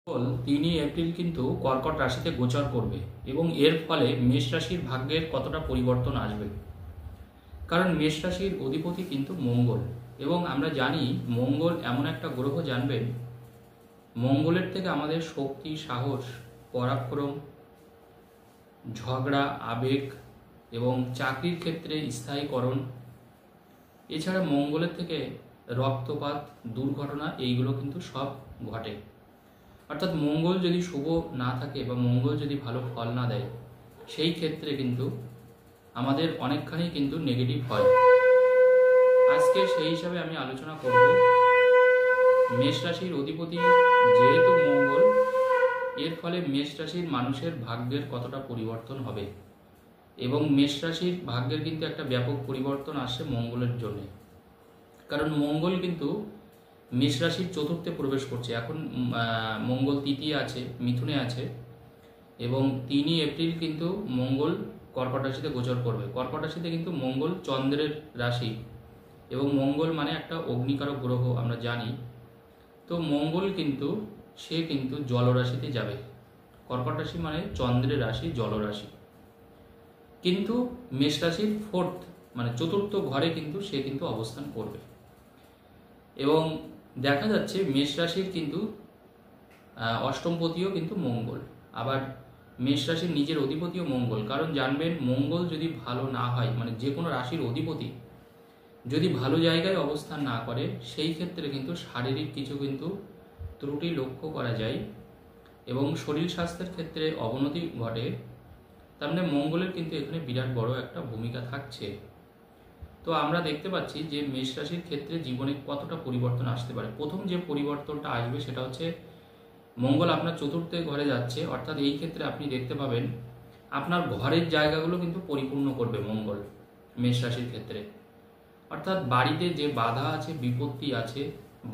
মঙ্গল 3 April কিন্তু কর্কট রাশিতে গোচর করবে এবং এর ফলে মেষ রাশির ভাগ্যের কতটা পরিবর্তন আসবে। কারণ মেষ রাশির অধিপতি কিন্তু মঙ্গল, এবং আমরা জানি মঙ্গল এমন একটা গ্রহ, জানবেন মঙ্গলের থেকে আমাদের শক্তি, সাহস, পরাক্রম, ঝগড়া, আবেগ এবং চাকরির ক্ষেত্রে স্থায়ীকরণ, এছাড়া মঙ্গলের থেকে রক্তপাত, দুর্ঘটনা, এইগুলো কিন্তু সব ঘটে। অর্থাৎ মঙ্গল যদি শুভ না থাকে বা মঙ্গল যদি ভালো ফল না দেয়, সেই ক্ষেত্রে কিন্তু আমাদের অনেকখানি কিন্তু নেগেটিভ হয়। আজকে সেই হিসাবে আমি আলোচনা করব মেষ রাশির অধিপতি যেহেতু মঙ্গল, এর ফলে মেষ রাশির মানুষের ভাগ্যের কতটা পরিবর্তন হবে, এবং মেষ রাশির ভাগ্যের কিন্তু একটা ব্যাপক পরিবর্তন আসে মঙ্গলের জন্য। কারণ মঙ্গল কিন্তু মেষ রাশির চতুর্থে প্রবেশ করছে। এখন মঙ্গল তৃতীয় আছে, মিথুনে আছে, এবং 3 এপ্রিল কিন্তু মঙ্গল কর্কট রাশিতে গোচর করবে। কর্কট রাশিতে কিন্তু মঙ্গল চন্দ্রের রাশি, এবং মঙ্গল মানে একটা অগ্নিকারক গ্রহ, আমরা জানি। তো মঙ্গল কিন্তু সে কিন্তু জলরাশিতে যাবে। কর্কট রাশি মানে চন্দ্রের রাশি, জলরাশি। কিন্তু মেষ রাশির মানে চতুর্থ ঘরে কিন্তু সে কিন্তু অবস্থান করবে, এবং দেখা যাচ্ছে মেষ রাশির কিন্তু অষ্টমপতিও কিন্তু মঙ্গল, আবার মেষ রাশির নিজের অধিপতিও মঙ্গল। কারণ জানবেন মঙ্গল যদি ভালো না হয়, মানে যে কোনো রাশির অধিপতি যদি ভালো জায়গায় অবস্থান না করে, সেই ক্ষেত্রে কিন্তু শারীরিক কিছু কিন্তু ত্রুটি লক্ষ্য করা যায় এবং শরীর স্বাস্থ্যের ক্ষেত্রে অবনতি ঘটে। তার মানে মঙ্গলের কিন্তু এখানে বিরাট বড় একটা ভূমিকা থাকছে। তো আমরা দেখতে পাচ্ছি যে মেষ রাশির ক্ষেত্রে জীবনে কতটা পরিবর্তন আসতে পারে। প্রথম যে পরিবর্তনটা আসবে সেটা হচ্ছে মঙ্গল আপনার চতুর্থ ঘরে যাচ্ছে, অর্থাৎ এই ক্ষেত্রে আপনি দেখতে পাবেন আপনার ঘরের জায়গাগুলো কিন্তু পরিপূর্ণ করবে মঙ্গল মেষ রাশির ক্ষেত্রে। অর্থাৎ বাড়িতে যে বাধা আছে, বিপত্তি আছে,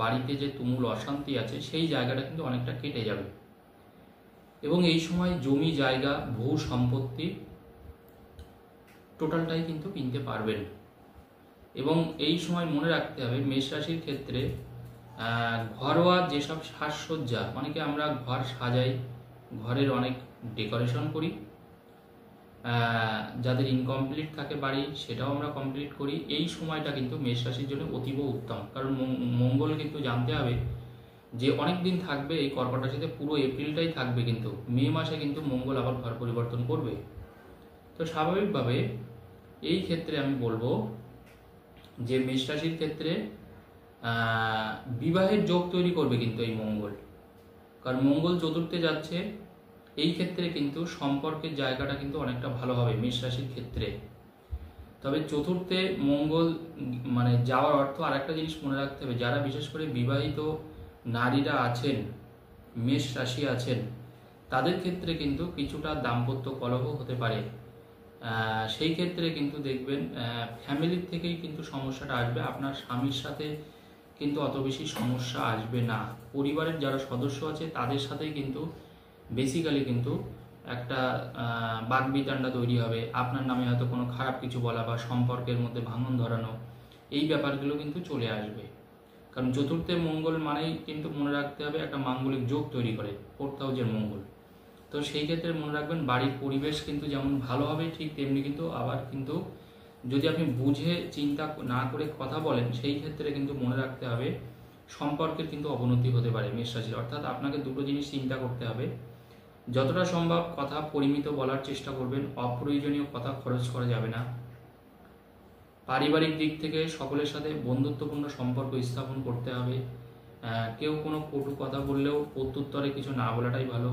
বাড়িতে যে তুমুল অশান্তি আছে, সেই জায়গাটা কিন্তু অনেকটা কেটে যাবে, এবং এই সময় জমি জায়গা, ভূ সম্পত্তি টোটালটাই কিন্তু কিনতে পারবেন। এবং এই সময় মনে রাখতে হবে মেষ রাশির ক্ষেত্রে ঘরোয়া যেসব সাজসজ্জা, অনেকে আমরা ঘর সাজাই, ঘরের অনেক ডেকোরেশন করি, যাদের ইনকমপ্লিট থাকে বাড়ি, সেটাও আমরা কমপ্লিট করি। এই সময়টা কিন্তু মেষ রাশির জন্য অতীব উত্তম। কারণ মঙ্গল কিন্তু জানতে হবে যে অনেক দিন থাকবে এই কর্কট রাশিতে, পুরো এপ্রিলটাই থাকবে, কিন্তু মে মাসে কিন্তু মঙ্গল আবার ঘর পরিবর্তন করবে। তো স্বাভাবিকভাবে এই ক্ষেত্রে আমি বলবো যে মেষ রাশির ক্ষেত্রে বিবাহের যোগ তৈরি করবে কিন্তু এই মঙ্গল, কারণ মঙ্গল চতুর্থে যাচ্ছে। এই ক্ষেত্রে কিন্তু সম্পর্কের জায়গাটা কিন্তু অনেকটা ভালো হবে মেষ রাশির ক্ষেত্রে। তবে চতুর্থে মঙ্গল মানে যাওয়ার অর্থ আরেকটা জিনিস মনে রাখতে হবে, যারা বিশেষ করে বিবাহিত নারীরা আছেন, মেষ রাশি আছেন, তাদের ক্ষেত্রে কিন্তু কিছুটা দাম্পত্য কলহ হতে পারে। সেই ক্ষেত্রে কিন্তু দেখবেন ফ্যামিলির থেকেই কিন্তু সমস্যাটা আসবে, আপনার স্বামীর সাথে কিন্তু অত বেশি সমস্যা আসবে না। পরিবারের যারা সদস্য আছে তাদের সাথেই কিন্তু বেসিক্যালি কিন্তু একটা বাকবিতণ্ডা তৈরি হবে, আপনার নামে হয়তো কোনো খারাপ কিছু বলা বা সম্পর্কের মধ্যে ভাঙন ধরানো, এই ব্যাপারগুলো কিন্তু চলে আসবে। কারণ চতুর্থে মঙ্গল মানেই কিন্তু মনে রাখতে হবে একটা মাঙ্গলিক যোগ তৈরি করে, 4th হাউসের মঙ্গল। তো সেই ক্ষেত্রে মনে রাখবেন বাড়ির পরিবেশ কিন্তু যেমন ভালো হবে, ঠিক তেমনি কিন্তু আবার কিন্তু যদি আপনি বুঝে চিন্তা না করে কথা বলেন, সেই ক্ষেত্রে কিন্তু মনে রাখতে হবে সম্পর্কের কিন্তু অবনতি হতে পারে মেষ রাশির। অর্থাৎ আপনাকে দুটো জিনিস চিন্তা করতে হবে, যতটা সম্ভব কথা পরিমিত বলার চেষ্টা করবেন, অপ্রয়োজনীয় কথা খরচ করা যাবে না। পারিবারিক দিক থেকে সকলের সাথে বন্ধুত্বপূর্ণ সম্পর্ক স্থাপন করতে হবে। কেউ কোনো কটু কথা বললেও প্রত্যুত্তরে কিছু না বলাটাই ভালো।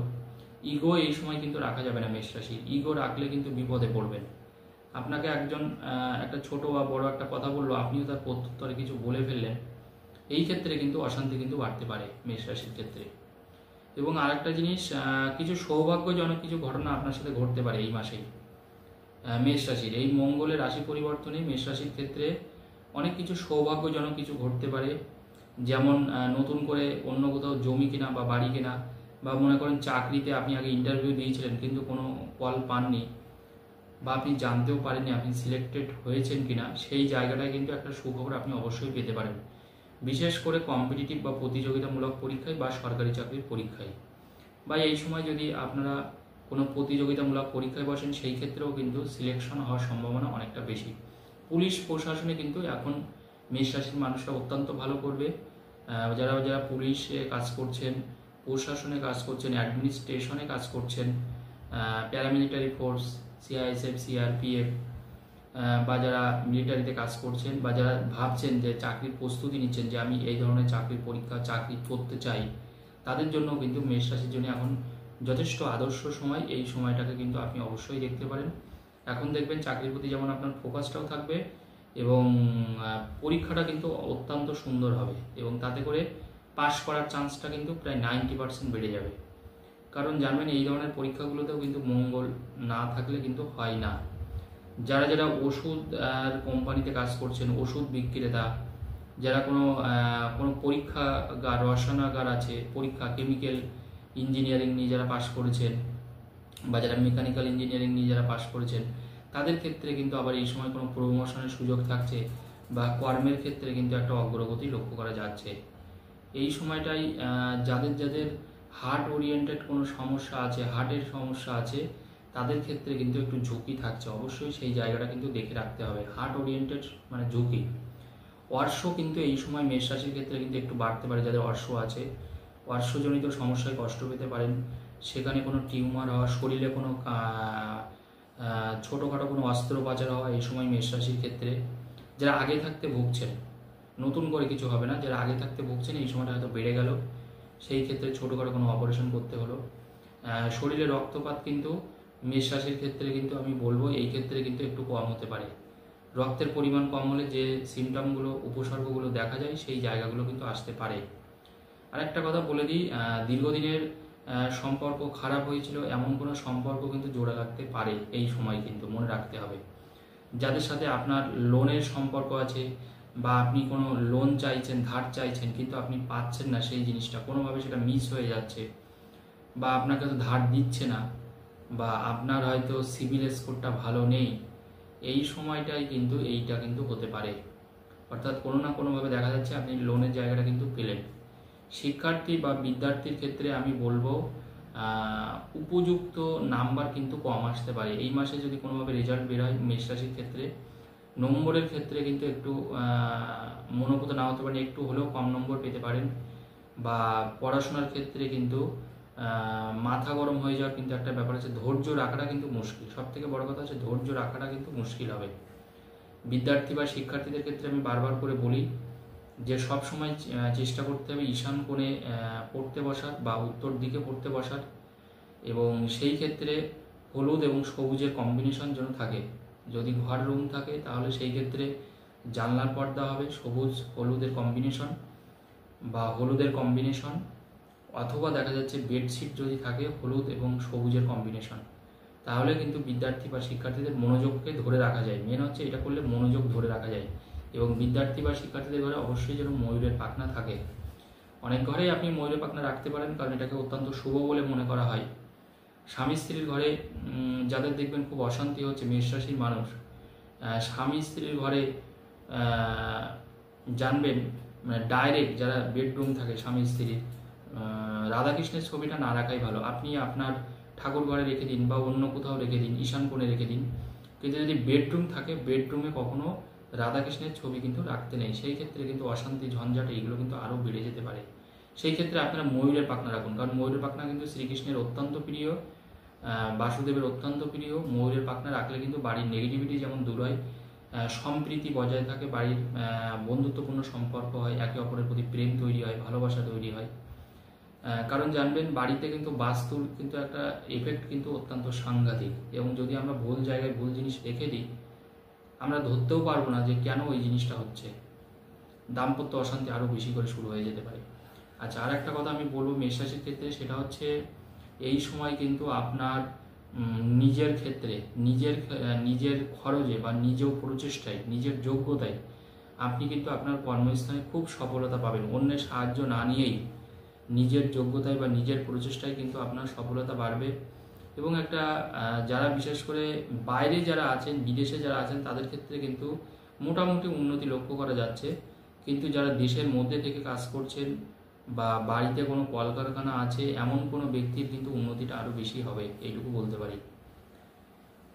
ইগো এই সময় কিন্তু রাখা যাবে না মেষ রাশি, ইগো রাখলে কিন্তু বিপদে পড়বেন। আপনাকে একজন একটা ছোট বা বড় একটা কথা বললো, আপনিও তার প্রত্যুত্তরে কিছু বলে ফেললেন, এই ক্ষেত্রে কিন্তু অশান্তি কিন্তু বাড়তে পারে মেষ রাশির ক্ষেত্রে। এবং আরেকটা জিনিস, কিছু সৌভাগ্যজনক কিছু ঘটনা আপনার সাথে ঘটতে পারে এই মাসেই মেষ রাশির। এই মঙ্গলের রাশি পরিবর্তনে মেষ রাশির ক্ষেত্রে অনেক কিছু সৌভাগ্যজনক কিছু ঘটতে পারে, যেমন নতুন করে অন্য কোথাও জমি কেনা বা বাড়ি কেনা, বা মনে করেন চাকরিতে আপনি আগে ইন্টারভিউ দিয়েছিলেন কিন্তু কোনো কল পাননি, বা আপনি জানতেও পারেননি আপনি সিলেক্টেড হয়েছেন কিনা, সেই জায়গাটায় কিন্তু একটা সুখবর আপনি অবশ্যই পেতে পারেন, বিশেষ করে কম্পিটিটিভ বা প্রতিযোগিতামূলক পরীক্ষায় বা সরকারি চাকরির পরীক্ষায়। বা এই সময় যদি আপনারা কোনো প্রতিযোগিতামূলক পরীক্ষায় বসেন সেই ক্ষেত্রেও কিন্তু সিলেকশন হওয়ার সম্ভাবনা অনেকটা বেশি। পুলিশ প্রশাসনে কিন্তু এখন মেষ রাশির মানুষরা অত্যন্ত ভালো করবে। যারা যারা পুলিশে কাজ করছেন, প্রশাসনে কাজ করছেন, অ্যাডমিনিস্ট্রেশনে কাজ করছেন, প্যারামিলিটারি ফোর্স, সিআইএসএফ, সিআরপিএফ, বা যারা মিলিটারিতে কাজ করছেন, বা যারা ভাবছেন যে চাকরির প্রস্তুতি নিচ্ছেন যে আমি এই ধরনের চাকরির পরীক্ষা চাকরি করতে চাই, তাদের জন্য কিন্তু মেষ রাশির জন্য এখন যথেষ্ট আদর্শ সময়। এই সময়টাকে কিন্তু আপনি অবশ্যই দেখতে পারেন। এখন দেখবেন চাকরির প্রতি যেমন আপনার ফোকাসটাও থাকবে এবং পরীক্ষাটা কিন্তু অত্যন্ত সুন্দর হবে এবং তাতে করে পাশ করার চান্সটা কিন্তু প্রায় 90% বেড়ে যাবে। কারণ জানবেন এই ধরনের পরীক্ষাগুলোতেও কিন্তু মঙ্গল না থাকলে কিন্তু হয় না। যারা যারা ওষুধ কোম্পানিতে কাজ করছেন, ওষুধ বিক্রেতা, যারা কোনো পরীক্ষাগার, রসায়নাগার আছে, পরীক্ষা কেমিক্যাল ইঞ্জিনিয়ারিং নিয়ে যারা পাশ করেছেন, বা যারা মেকানিক্যাল ইঞ্জিনিয়ারিং নিয়ে যারা পাশ করেছেন, তাদের ক্ষেত্রে কিন্তু আবার এই সময় কোনো প্রমোশনের সুযোগ থাকছে বা কর্মের ক্ষেত্রে কিন্তু একটা অগ্রগতি লক্ষ্য করা যাচ্ছে। এই সময়টাই যাদের যাদের হার্ট ওরিয়েন্টেড কোনো সমস্যা আছে, হার্টের সমস্যা আছে, তাদের ক্ষেত্রে কিন্তু একটু ঝুঁকি থাকছে। অবশ্যই সেই জায়গাটা কিন্তু দেখে রাখতে হবে। হার্ট ওরিয়েন্টেড মানে ঝুঁকি। অর্শ কিন্তু এই সময় মেষ রাশির ক্ষেত্রে কিন্তু একটু বাড়তে পারে। যাদের অর্শ আছে, অর্শজনিত সমস্যায় কষ্ট পেতে পারেন। সেখানে কোনো টিউমার হওয়া, শরীরে কোনো ছোটোখাটো কোনো অস্ত্রোপচার হওয়া এই সময় মেষ রাশির ক্ষেত্রে। যারা আগে থাকতে ভুগছেন, নতুন করে কিছু হবে না, যারা আগে থাকতে ভুগছেন এই সময়টা হয়তো বেড়ে গেল, সেই ক্ষেত্রে ছোটোখাটো কোনো অপারেশন করতে হলো। শরীরে রক্তপাত কিন্তু মেষ রাশির ক্ষেত্রে কিন্তু আমি বলবো এই ক্ষেত্রে কিন্তু একটু কম হতে পারে। রক্তের পরিমাণ কম হলে যে সিমটমগুলো, উপসর্গগুলো দেখা যায় সেই জায়গাগুলো কিন্তু আসতে পারে। আরেকটা কথা বলে দিই, দীর্ঘদিনের সম্পর্ক খারাপ হয়েছিল এমন কোনো সম্পর্ক কিন্তু জোড়া লাগতে পারে এই সময়, কিন্তু মনে রাখতে হবে। যাদের সাথে আপনার লোনের সম্পর্ক আছে বা আপনি কোনো লোন চাইছেন, ধার চাইছেন, কিন্তু আপনি পাচ্ছেন না, সেই জিনিসটা কোনোভাবে সেটা মিস হয়ে যাচ্ছে, বা আপনাকে তো ধার দিচ্ছে না, বা আপনার হয়তো সিবিল স্কোরটা ভালো নেই, এই সময়টাই কিন্তু এইটা কিন্তু হতে পারে। অর্থাৎ কোনো না কোনোভাবে দেখা যাচ্ছে আপনি লোনের জায়গাটা কিন্তু পেলেন। শিক্ষার্থী বা বিদ্যার্থীর ক্ষেত্রে আমি বলবো উপযুক্ত নাম্বার কিন্তু কম আসতে পারে। এই মাসে যদি কোনোভাবে রেজাল্ট বের হয় মেষ রাশির ক্ষেত্রে, নম্বরের ক্ষেত্রে কিন্তু একটু মনোভূত না হতে পারেন, একটু হলেও কম নম্বর পেতে পারেন। বা পড়াশোনার ক্ষেত্রে কিন্তু মাথা গরম হয়ে যাওয়ার কিন্তু একটা ব্যাপার আছে। ধৈর্য রাখাটা কিন্তু মুশকিল। সব থেকে বড় কথা হচ্ছে ধৈর্য রাখাটা কিন্তু মুশকিল হবে। বিদ্যার্থী বা শিক্ষার্থীদের ক্ষেত্রে আমি বারবার করে বলি যে সব সময় চেষ্টা করতে হবে ঈশান কোণে পড়তে বসার বা উত্তর দিকে পড়তে বসার, এবং সেই ক্ষেত্রে হলুদ এবং সবুজের কম্বিনেশন যেন থাকে। যদি ঘর রুম থাকে তাহলে সেই ক্ষেত্রে জানলার পর্দা হবে সবুজ হলুদের কম্বিনেশন বা হলুদের কম্বিনেশন, অথবা দেখা যাচ্ছে বেডশিট যদি থাকে হলুদ এবং সবুজের কম্বিনেশন, তাহলে কিন্তু বিদ্যার্থী বা শিক্ষার্থীদের মনোযোগকে ধরে রাখা যায়। মেন হচ্ছে এটা করলে মনোযোগ ধরে রাখা যায়। এবং বিদ্যার্থী বা শিক্ষার্থীদের ঘরে অবশ্যই যেন ময়ূরের পাখনা থাকে। অনেক ঘরেই আপনি ময়ূরের পাখনা রাখতে পারেন, কারণ এটাকে অত্যন্ত শুভ বলে মনে করা হয়। স্বামী স্ত্রীর ঘরে যাদের দেখবেন খুব অশান্তি হচ্ছে মেষ রাশির মানুষ, স্বামী স্ত্রীর ঘরে জানবেন ডাইরেক্ট যারা বেডরুম থাকে স্বামী স্ত্রীর, রাধাকৃষ্ণের ছবিটা না রাখাই ভালো। আপনি আপনার ঠাকুর ঘরে রেখে দিন বা অন্য কোথাও রেখে দিন, ঈশান কোণে রেখে দিন, কিন্তু যদি বেডরুম থাকে বেডরুমে কখনো রাধাকৃষ্ণের ছবি কিন্তু রাখতে নেই। সেই ক্ষেত্রে কিন্তু অশান্তি, ঝঞ্ঝাট এইগুলো কিন্তু আরও বেড়ে যেতে পারে। সেই ক্ষেত্রে আপনারা ময়ূরের পাখনা রাখুন, কারণ ময়ূরের পাখনা কিন্তু শ্রীকৃষ্ণের অত্যন্ত প্রিয়, বাসুদেবের অত্যন্ত প্রিয়। ময়ূরের পাখনা রাখলে কিন্তু বাড়ির নেগেটিভিটি যেমন দূর হয়, সম্প্রীতি বজায় থাকে, বাড়ির বন্ধুত্বপূর্ণ সম্পর্ক হয়, একে অপরের প্রতি প্রেম তৈরি হয়, ভালোবাসা তৈরি হয়। কারণ জানবেন বাড়িতে কিন্তু বাস্তুর কিন্তু একটা এফেক্ট কিন্তু অত্যন্ত সাংঘাতিক, এবং যদি আমরা ভুল জায়গায় ভুল জিনিস রেখে দিই আমরা ধরতেও পারবো না যে কেন ওই জিনিসটা হচ্ছে। দাম্পত্য অশান্তি আরও বেশি করে শুরু হয়ে যেতে পারে। আচ্ছা, আর একটা কথা আমি বলবো মেষ রাশির ক্ষেত্রে, সেটা হচ্ছে এই সময় কিন্তু আপনার নিজের ক্ষেত্রে নিজের খরচে বা নিজ প্রচেষ্টায়, নিজের যোগ্যতায় আপনি কিন্তু আপনার কর্মস্থানে খুব সফলতা পাবেন। অন্যের সাহায্য না নিয়েই নিজের যোগ্যতায় বা নিজের প্রচেষ্টায় কিন্তু আপনার সফলতা বাড়বে। এবং একটা যারা বিশেষ করে বাইরে যারা আছেন, বিদেশে যারা আছেন, তাদের ক্ষেত্রে কিন্তু মোটামুটি উন্নতি লক্ষ্য করা যাচ্ছে। কিন্তু যারা দেশের মধ্যে থেকে কাজ করছেন, বা বাড়িতে কোনো কলকারখানা আছে এমন কোনো ব্যক্তির কিন্তু উন্নতিটা আরও বেশি হবে, এইটুকু বলতে পারি।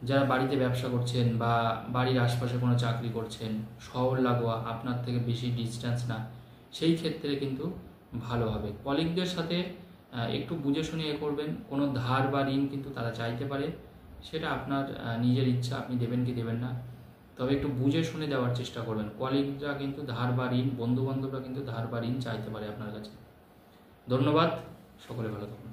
যারা বাড়িতে ব্যবসা করছেন বা বাড়ির আশপাশে কোনো চাকরি করছেন, শহর লাগোয়া, আপনার থেকে বেশি ডিস্ট্যান্স না, সেই ক্ষেত্রে কিন্তু ভালো হবে। কলিগদের সাথে একটু বুঝে শুনে করবেন। কোনো ধার বা ঋণ কিন্তু তারা চাইতে পারে, সেটা আপনার নিজের ইচ্ছা, আপনি দেবেন কি দেবেন না, তবে একটু বুঝে শুনে দেওয়ার চেষ্টা করবেন। কলিগরা কিন্তু ধার বা ঋণ, বন্ধুবান্ধবরা কিন্তু ধার বা ঋণ চাইতে পারে আপনার কাছে। ধন্যবাদ, সকলে ভালো থাকুন।